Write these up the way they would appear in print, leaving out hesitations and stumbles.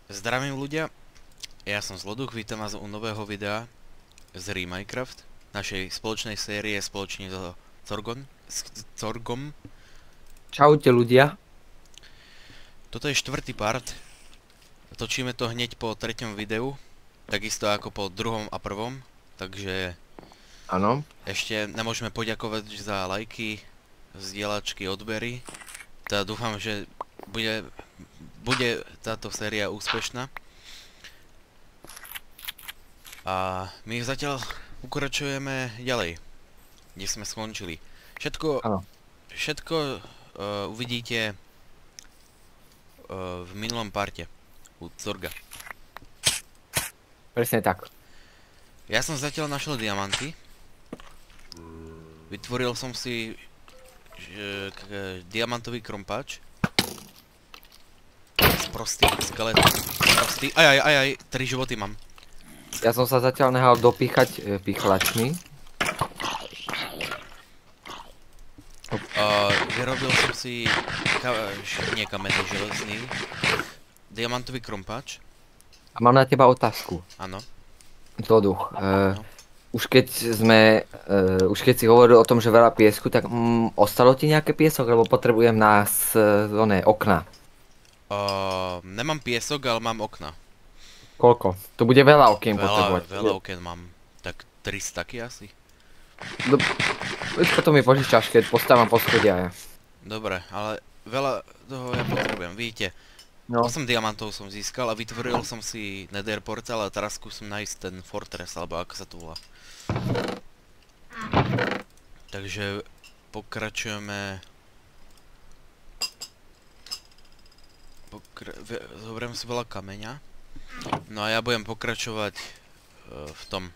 Zdravím ľudia, ja som Zloduch, vítam vás u nového videa z Minecraft, našej spoločnej série spoločne so Corgom. Čaute ľudia. Toto je štvrtý part, točíme to hneď po treťom videu, takisto ako po druhom a prvom, takže Áno. ešte nemôžeme poďakovať za lajky, zdieľačky, odbery, teda dúfam, že bude táto séria úspešná. A my zatiaľ pokračujeme ďalej, kde sme skončili. Všetko uvidíte v minulom parte u Corga. Presne tak. Ja som zatiaľ našiel diamanty. Vytvoril som si diamantový krompáč. Sprostý skelet. Sprostý. Aj, 3 životy mám. Ja som sa zatiaľ nehal dopíchať pichlačmi. Vyrobil som si nie kameň, železný diamantový krompáč. A mám na teba otázku. Áno. Zloduch. Už keď si hovoril o tom, že veľa piesku, tak ostalo ti nejaké piesok, lebo potrebujem nás okna. Nemám piesok, ale mám okna. Koľko? To bude veľa okien potrebovať. Veľa okien mám. Tak 300 taky asi. Potom mi požičaš, keď postávam po schode ja. Dobre, ale veľa toho ja potrebujem. Vidíte, 8 diamantov som získal a vytvoril som si nether portal a teraz skúsim nájsť ten fortress, alebo ako sa to volá. Takže pokračujeme. Zoberiem si veľa kameňa. No a ja budem pokračovať v tom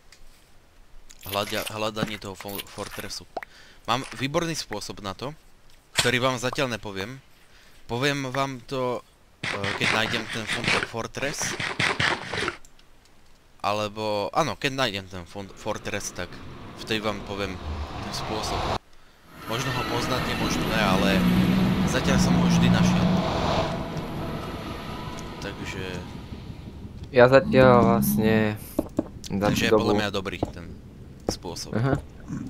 hľadaní toho fortressu. Mám výborný spôsob na to, ktorý vám zatiaľ nepoviem. Poviem vám to, keď nájdem ten fortress. Alebo, áno, keď nájdem ten fortress, tak vtedy vám poviem ten spôsob. Možno ho poznáte, možno ne, ale zatiaľ som ho vždy našiel. Takže... Ja zatiaľ vlastne... Takže je podľa mňa dobrý ten spôsob.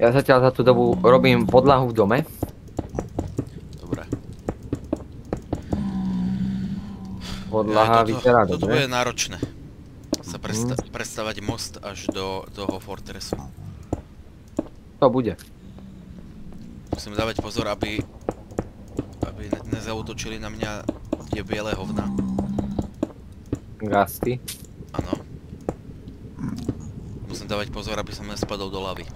Ja zatiaľ za tú dobu robím podlahu v dome. Dobre. Podlaha vyzerá dobre. Toto bude náročné. Sa prestavať most až do toho fortressu. To bude. Musím dávať pozor, aby nezautočili na mňa tie biele hovna. Gasty. Áno. Musím dávať pozor, aby som nespadol do lavy.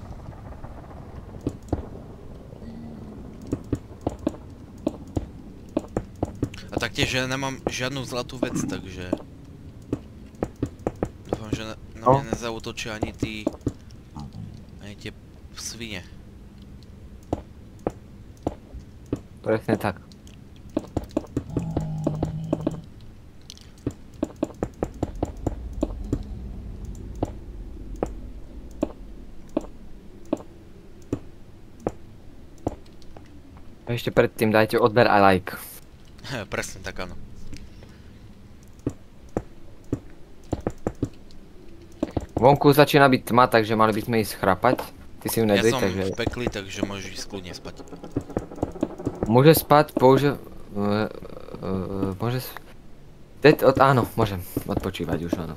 A taktiež, že nemám žiadnu zlatú vec, takže... Dúfam, že na mňa nezautočia ani tie svine. Presne tak. Ešte predtým dajte odber a like. Presne tak, áno. Vonku začína byť tma, takže mali by sme ísť chrapať. Ty si v nedri, takže... Ja som v pekli, takže môžeš ísť kľudne spať. Môže spať, môže... Áno, môžem odpočívať už, áno.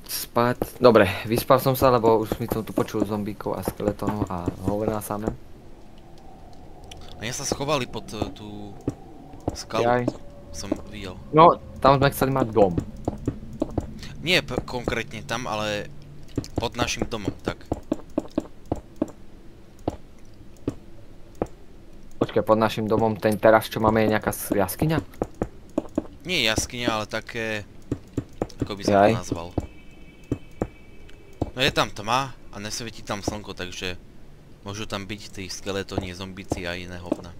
Spať... Dobre, vyspal som sa, lebo už mi som tu počul zombíkov a skeletónov a hovena samé. A ja sa schovali pod tú skalu, som videl. No, tam sme chceli mať dom. Nie konkrétne tam, ale pod našim domom, tak. Počkaj, pod našim domom ten teraz, čo máme, je nejaká jaskyňa? Nie jaskyňa, ale také... Ako by som to nazval. No je tam tma a nesvietí tam slnko, takže... Môžu tam byť tí skeletóni, zombici a iné hovna.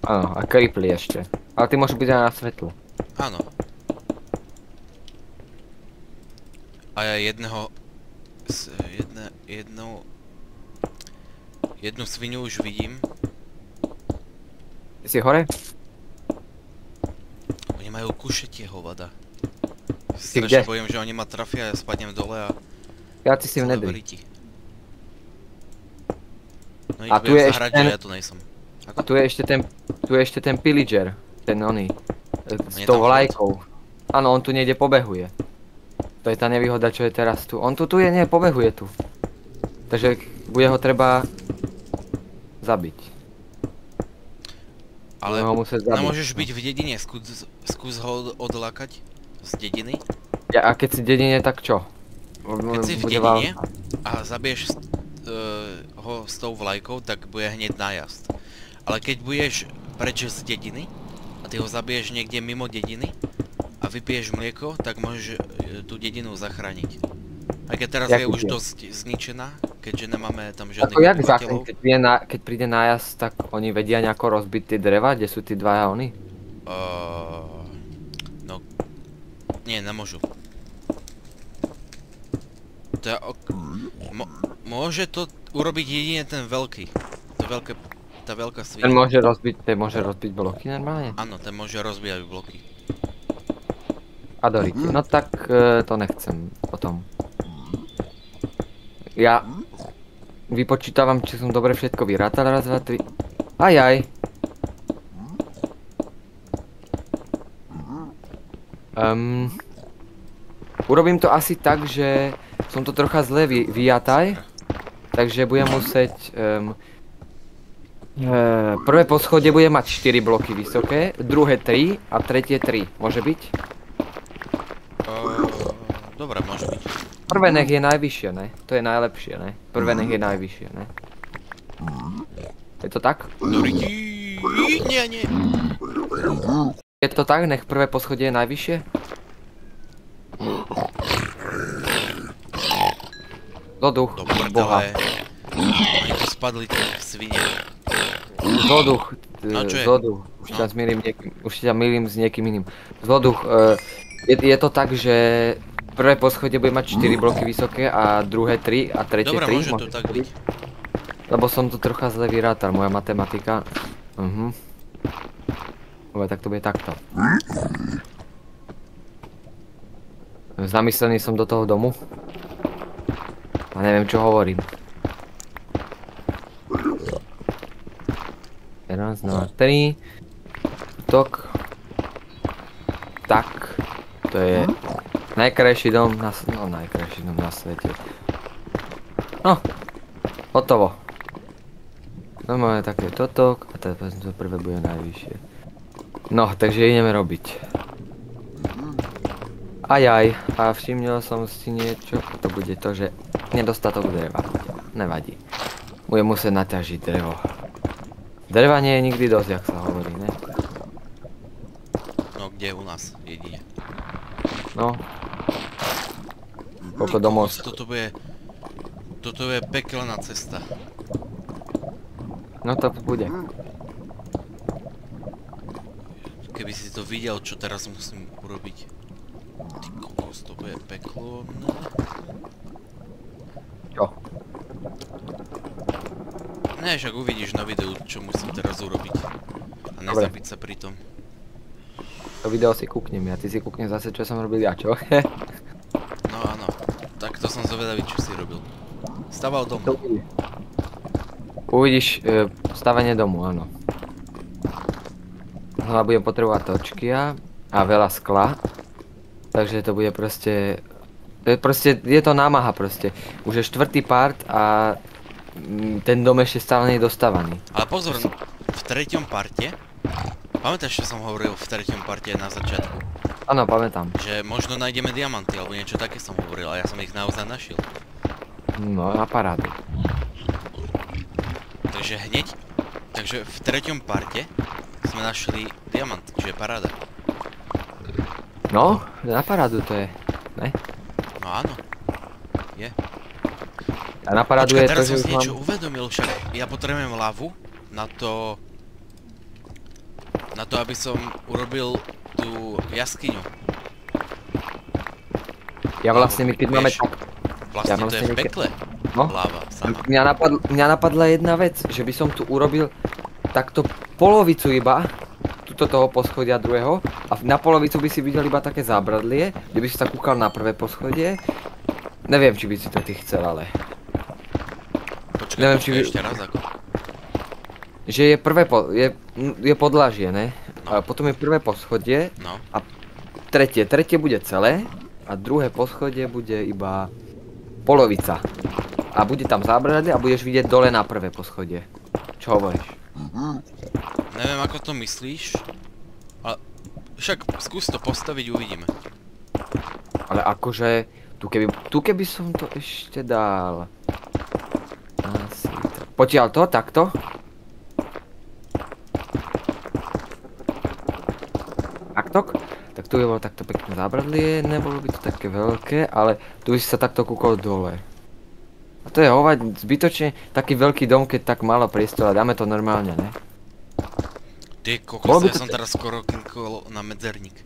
Áno, a creeply ešte. Ale ty môžu byť aj na svetlu. Áno. A ja jednu svinu už vidím. Ty si hore? Oni majú kušetie hovada. Ty Strašne kde? bojím, že oni ma trafia a ja spadnem dole a... Ja ty si v celé nedri. vriti. No A ich tu je budem ešte zahrať, ten- že ja tu nejsem. A tu je ešte ten pillager. Ten oný. S je tou tam vlajkou. Áno, on tu niekde pobehuje. To je tá nevýhoda, čo je teraz tu. On tu je, nie, pobehuje tu. Takže bude ho treba zabiť. Ale Budeme ho musieť zabiť. nemôžeš byť v dedine, skús ho odlákať z dediny. A keď si v dedine, tak čo? Keď si v dedine a zabiješ ho s tou vlajkou, tak bude hneď nájazd. Ale keď budeš preč z dediny a ty ho zabiješ niekde mimo dediny a vypiješ mlieko, tak môžeš tú dedinu zachrániť. Aj keď teraz je už dosť zničená, keďže nemáme tam žiadnych obyvateľov. Keď príde nájazd, tak oni vedia nejako rozbiť tie dreva, kde sú tí dvaja oni? No... Nie, nemôžu. Môže to urobiť jedine ten veľký. Tá veľká svinia. Ten môže rozbiť bloky normálne? Áno, ten môže rozbíjať bloky. Adority. No tak to nechcem potom. Ja vypočítavam, či som dobre všetko vyrátal. Raz, dva, tri. Ajaj. Urobím to asi tak, že som to trocha zle vyjataj. Takže budem musieť... prvé poschodie bude mať 4 bloky vysoké, druhé 3 a tretie 3. Môže byť? Dobre, môže byť. Prvé nech je najvyššie, ne? To je najlepšie, ne? Prvé nech je najvyššie, ne? Je to tak? Nie, nie. Je to tak? Nech prvé poschodie je najvyššie? Zloduch, boha. Oni tu spadli tie svine. Zloduch, No čo je? Zloduch. Už ťa mýlim s niekým iným. Zloduch, je to tak, že prvé poschodie bude mať 4 bloky vysoké a druhé 3 a tretie 3? Dobre, môže to tak byť. Lebo som to trocha zle vyrátal, moja matematika. Dobre, tak to bude takto. Zamyslený som do toho domu. A neviem, čo hovorím. 1, 2, 3. Tok. Tak. To je najkrajší dom na svete. No. Hotovo. No máme také toto. A teraz to prvé bude najvyššie. No, takže ideme robiť. Ajaj. A všimnil som si niečo. To bude to, že nedostatok dreva. Nevadí. Budem musieť naťažiť drevo. Dreva nie je nikdy dosť, jak sa hovorí, ne? No, kde u nás jedine. No. Koľko domov... Toto je pekelná cesta. No to bude. Keby si to videl, čo teraz musím urobiť. Ty kokos, to bude peklo. Čo? Ne, však uvidíš na videu, čo musím teraz urobiť. A nezabiť sa pri tom. To video si kúknem ja, ty si kúknem zase, čo som robil ja, čo? No áno, tak to som zvedavý, čo si robil. Staval dom. Uvidíš stavenie domu, áno. Znova budem potrebovať točkia a veľa skla. Takže to bude proste... je to námaha proste. Už je 4. part a ten dom ešte stále nie je dostávaný. Ale pozor, v 3. parte, pamätáš, čo som hovoril v 3. parte na začiatku? Áno, pamätám. Že možno nájdeme diamanty, alebo niečo také som hovoril, a ja som ich naozaj našiel. No, na parádu. Takže v 3. parte sme našli diamant, čiže paráda. No, na parádu to je, ne? No áno, je. A na parádu je to, teraz že som si už niečo mám... uvedomil, však ja potrebujem lavu na to, aby som urobil tú jaskyňu. Ja vlastne my keď máme... Vlastne to je v pekle, lava sama. Mňa napadla jedna vec, že by som tu urobil takto polovicu iba, tuto toho poschodia druhého a na polovicu by si videl iba také zábradlie, kde by si sa kúkal na prvé poschodie. Neviem, či by si to ty chcel, ale... Počkaj, Neviem, počkaj, ešte raz ako. Že je prvé je podlažie, ne? No. A potom je prvé poschodie No. a tretie bude celé a druhé poschodie bude iba polovica. A bude tam zábradlie a budeš vidieť dole na prvé poschodie. Čo hovoríš? Neviem, ako to myslíš, ale však skús to postaviť, uvidíme. Ale akože, tu keby som to ešte dal. Asi tak. Potiaľ to, takto. Takto. Tak tu by bolo takto pekné zábradlie, nebolo by to také veľké, ale tu by si sa takto kúkol dole. A to je hovať zbytočne taký veľký dom, keď tak málo priestora, dáme to normálne, ne? Ty kokos, ja som teraz skoro klinkol na medzerník.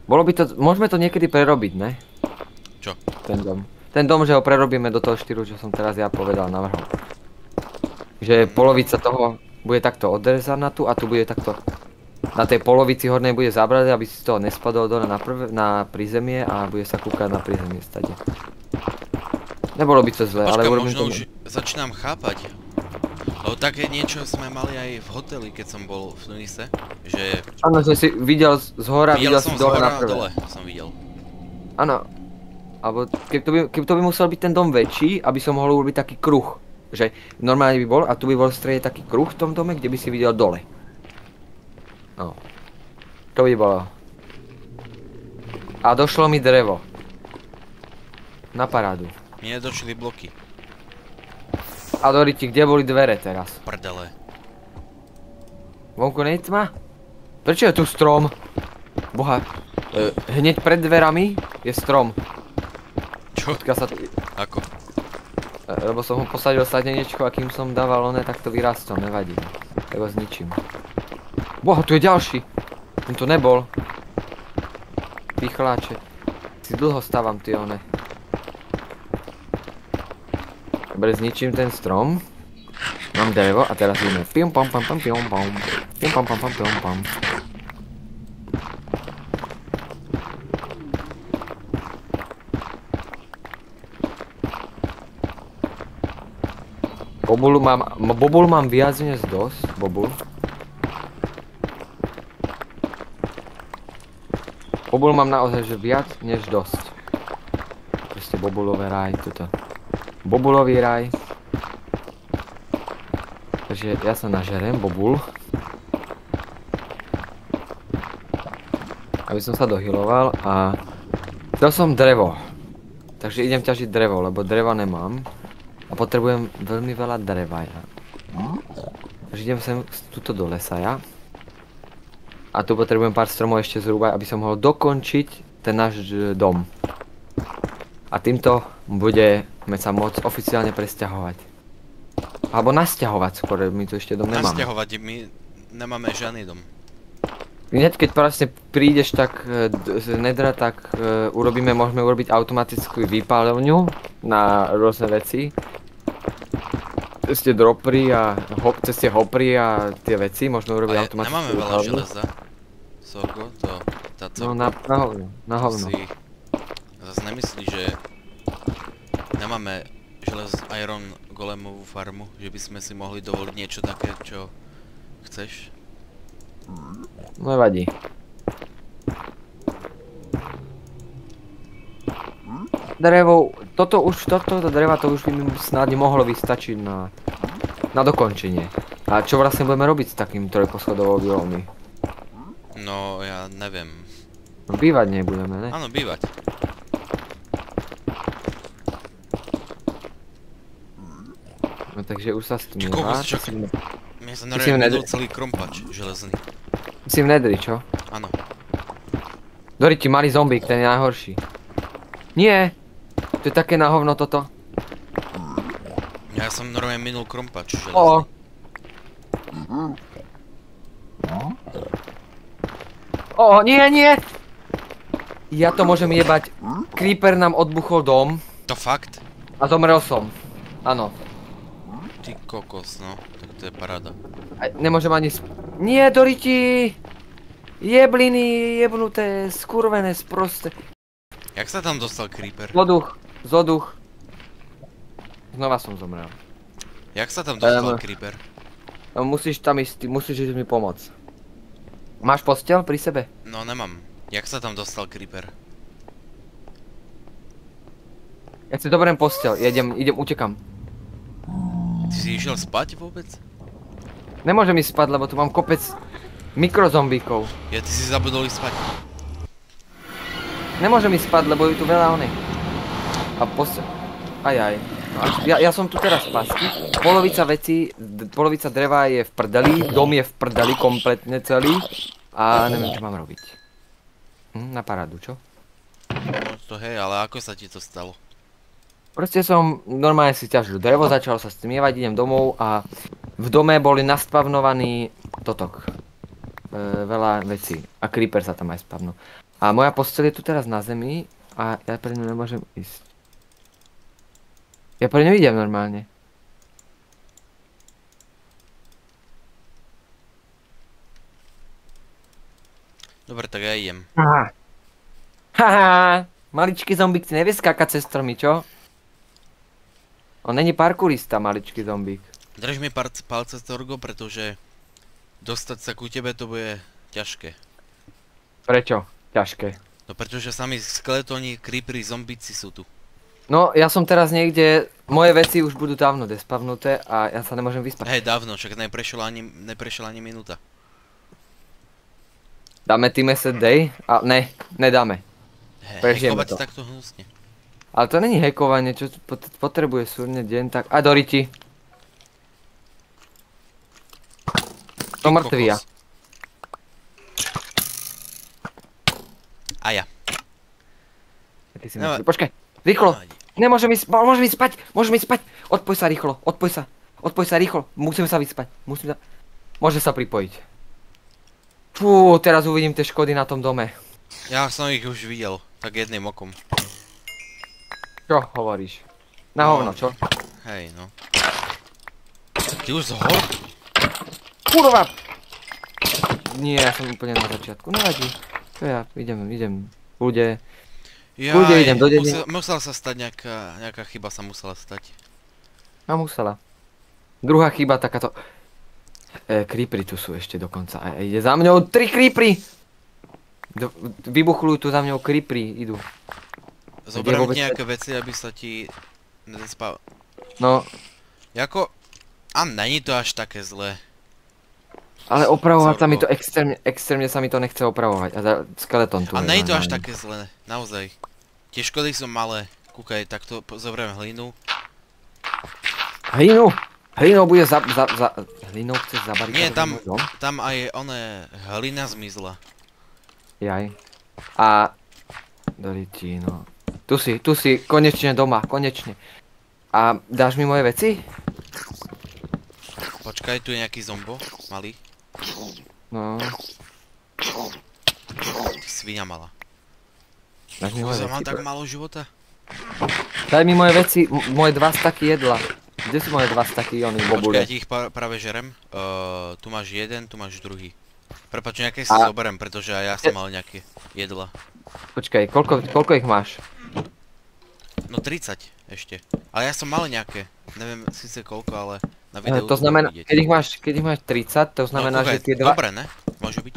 Bolo by to, môžeme to niekedy prerobiť, ne? Čo? Ten dom. Ten dom, že ho prerobíme do toho štýlu, čo som teraz ja povedal, navrhol. Že polovica toho bude takto odrezaná tu a tu bude takto. Na tej polovici hornej bude zábradlie, aby si z toho nespadol dole na prízemie a bude sa kúkať na prízemie stade. Nebolo by to zlé, ale urobím to... Možno už začínam chápať. Lebo také niečo sme mali aj v hoteli, keď som bol v Tunise, že... Áno, že si videl z hora, videl si dole na prvé. Dole som videl. Áno. Alebo keby to by musel byť ten dom väčší, aby som mohol urobiť taký kruh. Že normálne by bol a tu by bol v strede taký kruh v tom dome, kde by si videl dole. No. To by bolo. A došlo mi drevo. Na parádu. Mne nedošli bloky. A Doriti, kde boli dvere teraz? Prdele. Vonku nie je tma? Prečo je tu strom? Boha. Hneď pred dverami je strom. Čo? Ako? Lebo som ho posadil sadenečko a kým som dával oné, tak to vyrastol, nevadí. Tak ho zničím. Boha, tu je ďalší. Ten tu nebol. Pichláče. Si dlho stávam ty oné. Dobre, zničím ten strom. Mám drevo a teraz ideme pium pam pam pam pium pam. Pium pam pam pam pium pam. Bobul mám viac než dosť, bobul. Bobul mám naozaj, že viac než dosť. Proste bobulové raj, tuto. Bobulový raj. Takže ja sa nažerem, bobul. Aby som sa dohyloval a... Chcel som drevo. Takže idem ťažiť drevo, lebo dreva nemám. A potrebujem veľmi veľa dreva ja. Takže idem sem tuto do lesa ja. A tu potrebujem pár stromov ešte zrúbať, aby som mohol dokončiť ten náš dom. A týmto budeme sa môcť oficiálne presťahovať. Alebo nasťahovať skôr, my tu ešte dom nemáme. Nasťahovať, my nemáme žiadny dom. Hneď keď vlastne prídeš tak z nedra, tak môžeme urobiť automatickú výpáľovňu na rôzne veci. Cez tie dropry a cez tie hopry a tie veci môžeme urobiť automatickú výpáľovňu. Nemáme veľa železa. Soko, tá celko. No na hovno. Si zase nemyslí, že nemáme želez Iron Golemovú farmu, že by sme si mohli dovoliť niečo také, čo chceš? No nevadí. Drevo, toto dreva to už by mi snáď mohlo vystačiť na dokončenie. A čo vlastne budeme robiť s takým trojposchodovou vilami? No, ja neviem. No, bývať nebudeme, ne? Áno, bývať. No takže už sa stmíva. Čo kokos, čakaj. Mne sa naredil celý krompač železný. Si v nedri, čo? Áno. Doriti, malý zombík, ten je najhorší. Nie! To je také na hovno toto. Ja som normálne minul krompač železný. Nie! Ja to môžem jebať. Creeper nám odbuchol dom. To fakt? A zomrel som. Áno. Ty kokos, no. Tak to je paráda. Nemôžem ani... Nie, Doriti! Jebliny, jebnuté, skurvené, sprosté. Jak sa tam dostal creeper? Zoduch. Znova som zomrel. Jak sa tam dostal creeper? Musíš tam ísť, musíš mi pomôcť. Máš posteľ pri sebe? No nemám. Jak sa tam dostal creeper? Ja si doberiem posteľ, utekam. Ty si išiel spať vôbec? Nemôžem ísť spať, lebo tu mám kopec mikrozombíkov. Ja, ty si zabudol ísť spať. Nemôžem ísť spať, lebo je tu veľa onej. A posteľ... Ajaj. Ja som tu teraz spasky. Polovica dreva je v prdeli, dom je v prdeli kompletne celý. A neviem, čo mám robiť. Na parádu, čo? No to hej, ale ako sa ti to stalo? Proste som normálne si ťažil drevo, začal sa stmievať, idem domov a v dome boli naspavnovaní totok. Veľa vecí. A creeper sa tam aj spavnul. A moja posteľ je tu teraz na zemi a ja pre ňu nemôžem ísť. Ja pre ňu idem normálne. Dobre, tak ja idem. Haha, maličký zombík si nevie skákať cez stromy, čo? On není parkourista, maličký zombík. Drž mi palce, Torgo, pretože dostať sa ku tebe to bude ťažké. Prečo? Ťažké. No pretože sami skeletóni, creepery, zombíci sú tu. No, ja som teraz niekde, moje veci už budú dávno despavnuté a ja sa nemôžem vyspať. Hej, dávno, však neprešla ani minúta. Dáme Team Asset Day? A ne, nedáme. Prežijeme to. Takto hnusne. Ale to není hackovanie, čo potrebuje súrne deň, tak... A Doriti. To mŕtvia. A ja. Ty si mŕtvy. Počkaj, rýchlo. Môžem ísť spať. Odpoj sa rýchlo, odpoj sa rýchlo. Musím sa vyspať. Môže sa pripojiť. Fú, teraz uvidím tie škody na tom dome. Ja som ich už videl, tak jedným okom. Čo hovoríš? Na hovno, čo? Hej, no. Ty už zhor? Kurva! Nie, ja som úplne na začiatku, nevadí. Čo ja, idem. Ľudia idem do dediny. Musela sa stať nejaká chyba sa musela stať. A musela. Druhá chyba takáto... Creepery tu sú ešte dokonca. A ide za mňou 3 creepery! Vybuchľujú tu za mňou creepery, idú. Zoberiem ti nejaké veci, aby sa ti nedespal. No. Jako... A není to až také zlé. Ale opravovať sa mi to extrémne sa mi to nechce opravovať. A skeleton tu. A není to až také zlé, naozaj. Tie škody sú malé. Kúkaj, takto zoberiem hlinu. Hlinu? Hlinou bude hlinou chceš zabarikádovať? Nie, tam aj hlina zmizla. Jaj. A... Doriti, no. Tu si, konečne doma, konečne. A dáš mi moje veci? Počkaj, tu je nejaký zombo, malý. No. Ty svinia malá. Dáš mi moje veci? Mám tak málo života? Daj mi moje veci, moje 2 staky jedla. Kde sú moje 2 staky bobule? Počkaj, ja ti ich práve žerem. Tu máš jeden, tu máš druhý. Prepáč, nejaké si zoberiem, pretože aj ja som mal nejaké jedla. Počkaj, koľko ich máš? No 30 ešte. Ale ja som mal nejaké. Neviem síce koľko, ale na videu to znamená, keď ich máš 30, to znamená, že tie 2... Dobre, ne? Môže byť?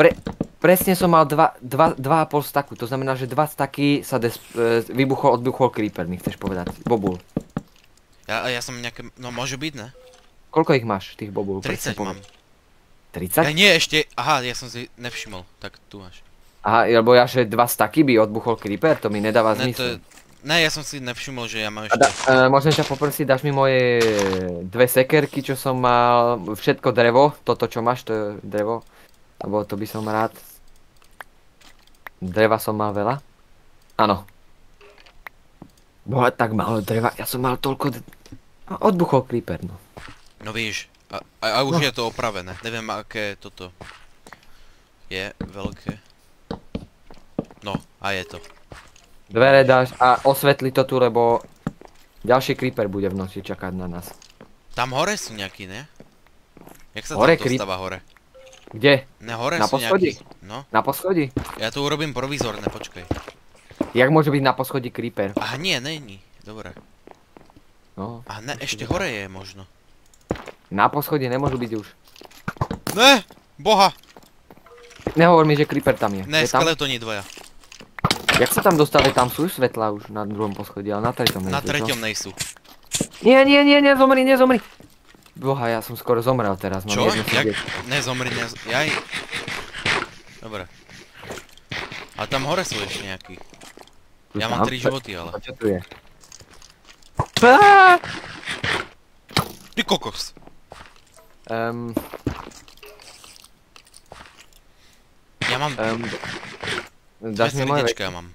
Presne som mal 2,5 staku, to znamená, že 2 staky sa odbuchol creeper, mi chceš povedať. Bobul. Ja som nejaké... No môže byť, ne? Koľko ich máš, tých bobul? 30 mám. 30? Ja nie, ešte... Aha, ja som si nevšimol. Tak tu máš. Aha, lebo že 2 staky by odbuchol creeper, to mi nedáva zmysel. Ne, ja som si nevšimol, že ja mám ešte... Môžem ťa poprosiť, dáš mi moje 2 sekerky, čo som mal, všetko drevo, toto čo máš, to je drevo. Lebo to by som rád. Dreva som mal veľa? Áno. Bola tak málo dreva, ja som mal toľko... Odbuchol creeper, no. No víš, a už je to opravené, neviem aké toto je veľké. No, a je to. Dvere dáš a osvetli to tu, lebo ďalší creeper bude v noci čakať na nás. Tam hore sú nejakí, ne? Jak sa tam dostáva hore? Kde? Ne, hore na sú nejakí. No, Na poschodí? ja to urobím provizorné, počkaj. Jak môže byť na poschodí creeper? Aha, nie, není. Dobre. No. A ne, ešte hore je možno. Na poschodí nemôžu byť už. Ne! Boha! Nehovor mi, že creeper tam je. Ne, Je tam? skeletoni dvaja. Jak sa tam dostali? Tam sú svetla už na druhom poschodí, ale na treťom nejsú, Na čo? treťom nejsú. Nie, nezomri, nezomri! Boha, ja som skoro zomrel teraz, mám Čo? jedno Jak? srdiečko. Nezomri, jaj. Dobre. A tam hore sú ešte nejakí. Tu Ja mám tam? 3 životy, ale. A čo tu je? Ty kokos. Ja mám dve Dáš mi moje veci? srdiečka, ja mám.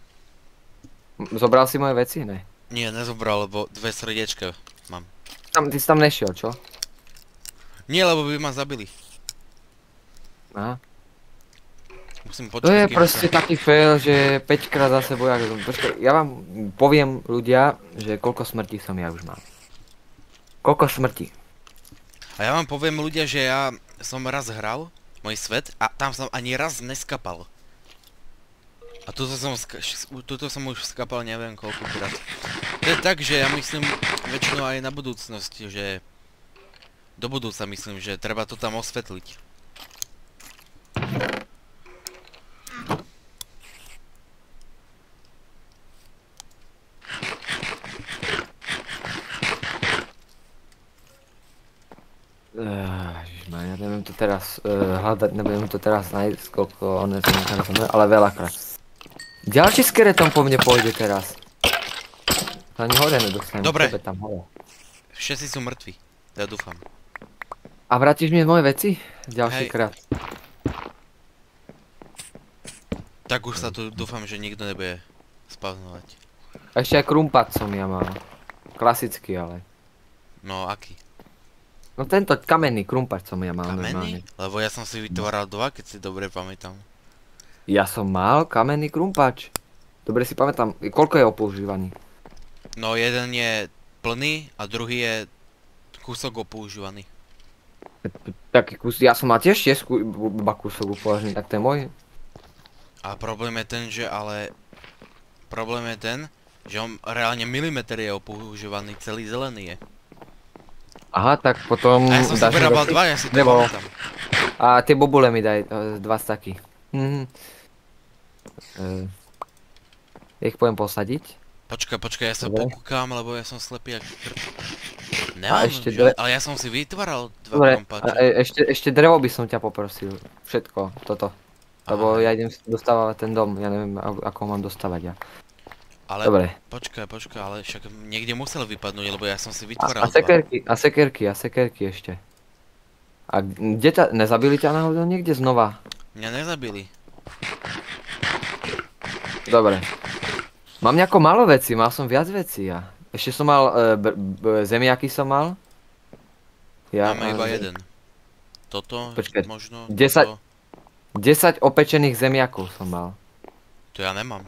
Zobral si moje veci, ne? Nie, nezobral, lebo 2 srdiečka mám. Ty si tam nešiel, čo? Nie, lebo by ma zabili. Aha. Musím To počkať, je kým proste taký fail, že 5 krát za sebou, počkaj, ja vám poviem ľudia, že koľko smrti som ja už mal. Koľko smrti? A ja vám poviem ľudia, že ja som raz hral môj svet a tam som ani raz neskapal. A tuto som už skapal neviem koľkokrát. To je tak, že ja myslím väčšinou aj na budúcnosť, že do budúca myslím, že treba to tam osvetliť. Ježišmarja, neviem to teraz hľadať, nebudem to teraz nájsť, koľko one som teraz ale veľakrát. Ďalší skeleton po mne pôjde teraz. To ani hore nedostanem. Dobre. Tam hore. Všetci sú mŕtvi, ja dúfam. A vrátiš mi moje veci? Ďalší Hej. krát. Tak už sa tu dúfam, že nikto nebude spavnovať. A ešte aj krumpát som ja mal. Klasický ale. No, aký? No tento kamenný krumpát som ja mal Kamenný? normálne. Lebo ja som si vytváral 2, keď si dobre pamätám. Ja som mal kamenný krumpáč. Dobre si pamätám, koľko je opoužívaný? No, jeden je plný a druhý je kúsok opoužívaný. Taký kus, ja som mal tiež iba kúsok upoložený, tak to je môj. A problém je ten, že problém je ten, že on reálne milimeter je opoužívaný, celý zelený je. Aha, tak potom A ja som si vyrábal 2, ja si to Nebolo. pamätám. A tie bobule mi daj, 2 staky. Ich poviem posadiť. Počkaj, ja sa Dobre. pokúkam, lebo ja som slepý jak krp. Nemám, ešte ale ja som si vytváral 2 Dobre, krumpáče. ešte drevo by som ťa poprosil. Všetko, toto. Lebo Aha. ja idem dostávať ten dom, ja neviem ako ho mám dostávať ja. Ale Dobre. počkaj, ale však niekde musel vypadnúť, lebo ja som si A vytváral 2. sekerky ešte. A kde nezabili ťa náhodou niekde znova? Mňa nezabili. Dobre. Mám nejako málo veci, mal som viac vecí ja. Ešte som mal, zemiaky som mal. Máme iba jeden. Toto, Počkaj, možno, 10 toto. 10 opečených zemiakov som mal. To ja nemám.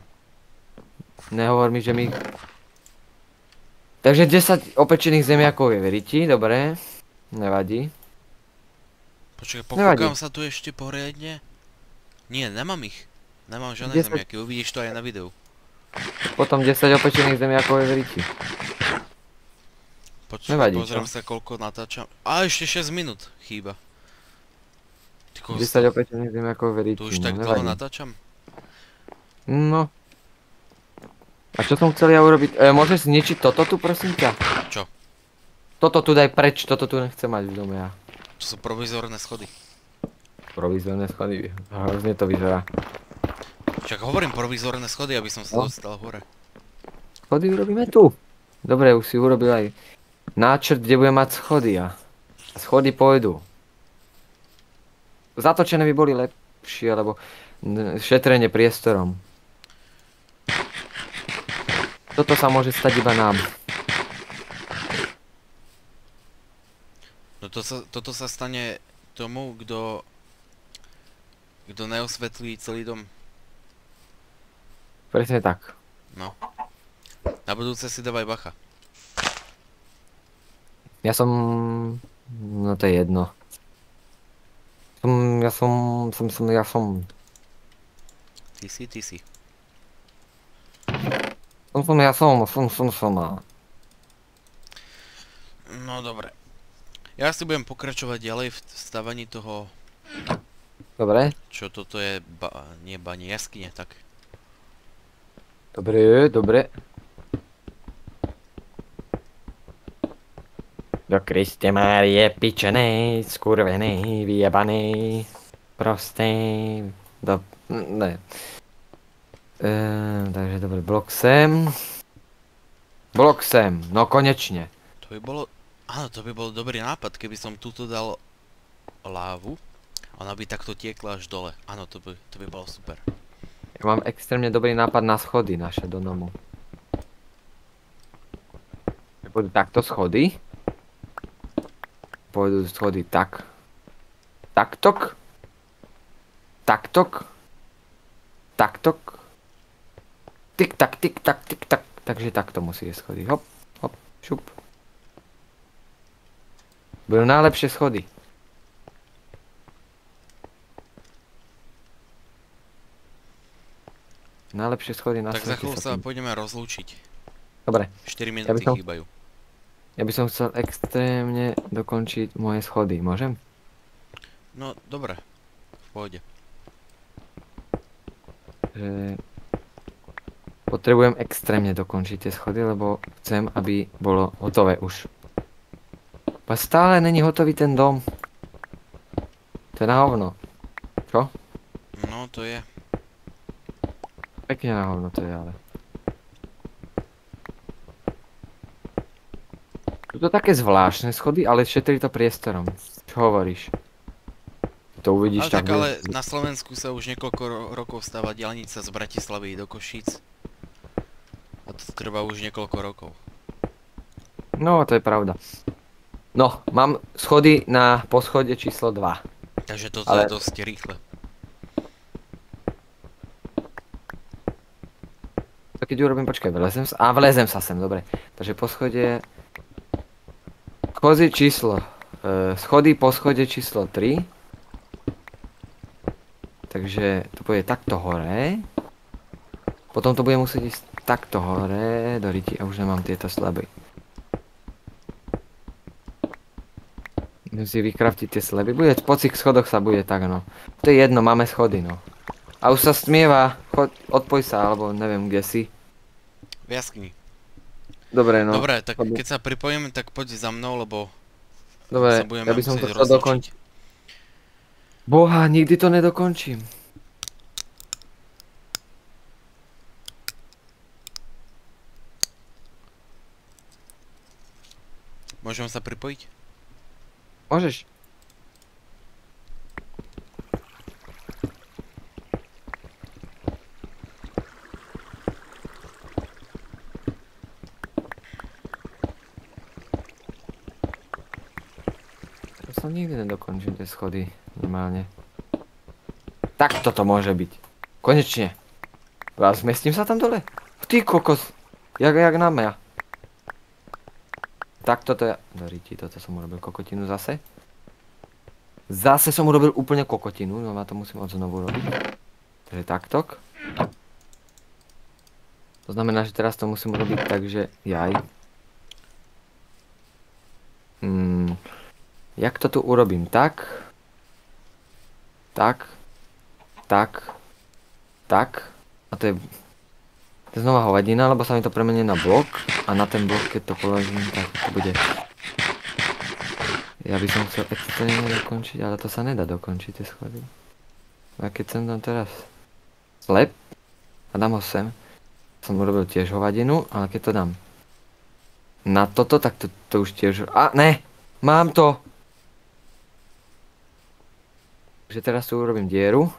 Nehovor mi, že mi... Takže 10 opečených zemiakov je v riti, dobre. Nevadí. Počkaj, Nevadí. pokúkam sa tu ešte poriadne. Nie, nemám ich. Nemám žiadne 10. zemiaky, uvidíš to aj na videu. Potom 10 opečených zemiakov je v riti. Počkaj, Nevadí, pozriem čo? sa koľko natáčam. A ešte 6 minút chýba. Ty kokos, 10 opečených zemiakov je v riti, tu už no tak dlho nevadí. natáčam? No. A čo som chcel ja urobiť? Môžeš zničiť toto tu prosím ťa? Čo? Toto tu daj preč, toto tu nechcem mať v dome ja. To sú provizorné schody. Provizorné schody, hrozne to vyzerá. Však hovorím provizorné schody, aby som sa No. dostal hore. Schody urobíme tu. Dobre, už si urobil aj náčrt, kde budem mať schody a schody pôjdu. Zatočené by boli lepšie, lebo šetrenie priestorom. Toto sa môže stať iba nám. No toto sa stane tomu, kto neosvetlí celý dom. Presne tak. No. Na budúce si dávaj bacha. Ja som... No to je jedno. Ja som... Ty si. Ja som. No dobre. Ja si budem pokračovať ďalej v stavaní toho, Dobre. čo toto je, nie bani, jaskyne, tak. Dobre. Do Kriste Márie, pičenej, skurvenej, vyjebanej, prostej, ne. Takže dobre, blok sem, no konečne. To by bolo, áno, to by bol dobrý nápad, keby som tuto dal lávu. Ona by takto tiekla až dole. Áno, to by bolo super. Ja mám extrémne dobrý nápad na schody naše do domu. Budú takto schody. Pôjdu schody tak. Taktok. Tik tak. Takže takto musí ísť schody. Hop, šup. Budú najlepšie schody. Najlepšie schody na Tak za svete chvíľu sa tým. pôjdeme rozlúčiť. Dobre. 4 minúty chýbajú. Ja by som chcel extrémne dokončiť moje schody. Môžem? No, dobre. V pohode. Že potrebujem extrémne dokončiť tie schody, lebo chcem, aby bolo hotové už. Pa stále není hotový ten dom. To je na hovno. Čo? No, to je. Pekne na hovno to je, ale. Sú to také zvláštne schody, ale šetrí to priestorom. Čo hovoríš? To uvidíš Ale tak, tak. ale na Slovensku sa už niekoľko rokov stáva diaľnica z Bratislavy do Košíc. A to trvá už niekoľko rokov. No, to je pravda. No, mám schody na poschode číslo 2. Takže toto Ale- je dosť rýchle. To keď urobím, počkaj, vlezem sa sem, dobre. Takže poschodie... Schody po schode číslo 3. Takže to bude takto hore. Potom to bude musieť ísť takto hore do riti a už nemám tieto sleby. Musím vykraftiť tie sleby. Bude po cich schodoch sa bude tak, no. To je jedno, máme schody, no. A už sa stmieva, odpoj sa, alebo neviem, kde si. V jaskyni. Dobre, no. Dobre, tak keď sa pripojím, tak poď za mnou, lebo Dobre, sa budeme ja by som to musieť chcel rozlúčiť. dokončiť. Boha, nikdy to nedokončím. Môžem sa pripojiť? Môžeš. To som nikdy nedokončím tie schody, normálne. Tak toto môže byť. Konečne. A zmestím sa tam dole? Ty kokos. Jak na mňa. Tak toto ja... Doriti, toto som urobil kokotinu zase. Zase som urobil úplne kokotinu, no na to musím odznovu robiť. Takže taktok. To znamená, že teraz to musím urobiť tak, že jaj. Jak to tu urobím? Tak. Tak. A to je znova hovadina, lebo sa mi to premení na blok. A na ten blok, keď to položím, tak to bude. Ja by som chcel extrémne dokončiť, ale to sa nedá dokončiť, tie schody. A keď sem dám teraz slep a dám ho sem, som urobil tiež hovadinu, ale keď to dám na toto, tak to už tiež... A ne! Mám to! Takže teraz tu urobím dieru.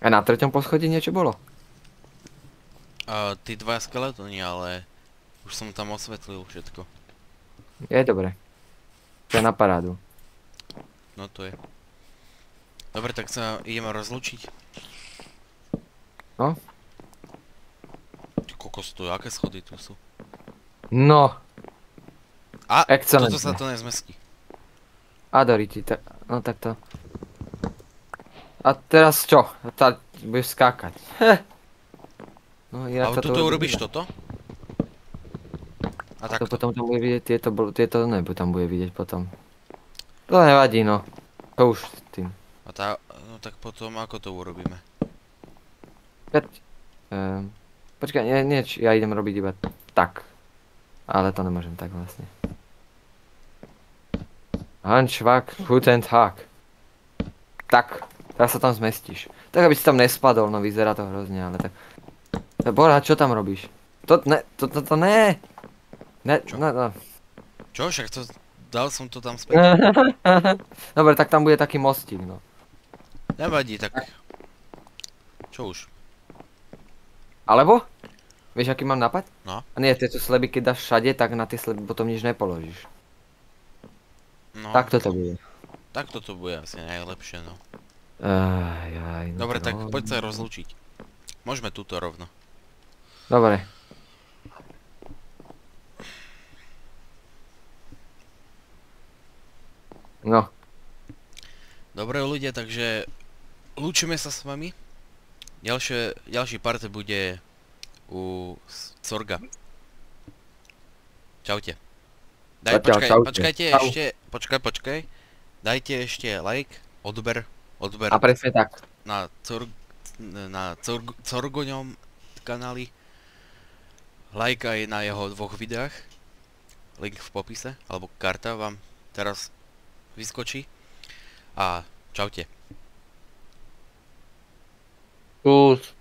A na treťom poschodí niečo bolo? Tí dva skeletóny, ale už som tam osvetlil všetko. Je dobre. To je na parádu. No to je. Dobre, tak sa ideme rozlúčiť. No. Ty kokos, to aké schody tu sú? No. A, Excelentne. toto sa to nezmestí. A Doriti, no tak to. A teraz čo? Budeš skákať. No, A inak sa toto to urobíš toto? A To takto. potom tam bude vidieť, tieto nebo tam bude vidieť potom. To nevadí, no. To už s tým. A no tak potom ako to urobíme? Počkaj, nie, ja idem robiť iba tak. Ale to nemôžem tak vlastne. Hanšvak, Guten Tag. Tak, teraz sa tam zmestíš. Tak aby si tam nespadol, no vyzerá to hrozne, ale tak. Bora, čo tam robíš? To ne. Ne, Čo? no. Čo? Však to... Dal som to tam späť. Dobre, tak tam bude taký mostík, no. Nevadí, tak... Čo už? Alebo? Vieš, aký mám nápad? No. A nie, tieto sleby, keď dáš všade, tak na tie sleby potom nič nepoložíš. No. Tak toto bude. Tak toto bude asi najlepšie, no. No Dobre, to tak no. poď sa rozlúčiť. Môžeme túto rovno. Dobre. No. Dobre ľudia, takže... Lúčime sa s vami. Ďalší part bude u Corga. Čaute. Počkajte ešte, počkaj. Dajte ešte like, odber A presne tak. na Corgoňom kanáli. Like aj na jeho 2 videách. Link v popise, alebo karta vám teraz vyskočí. A čaute. Kus.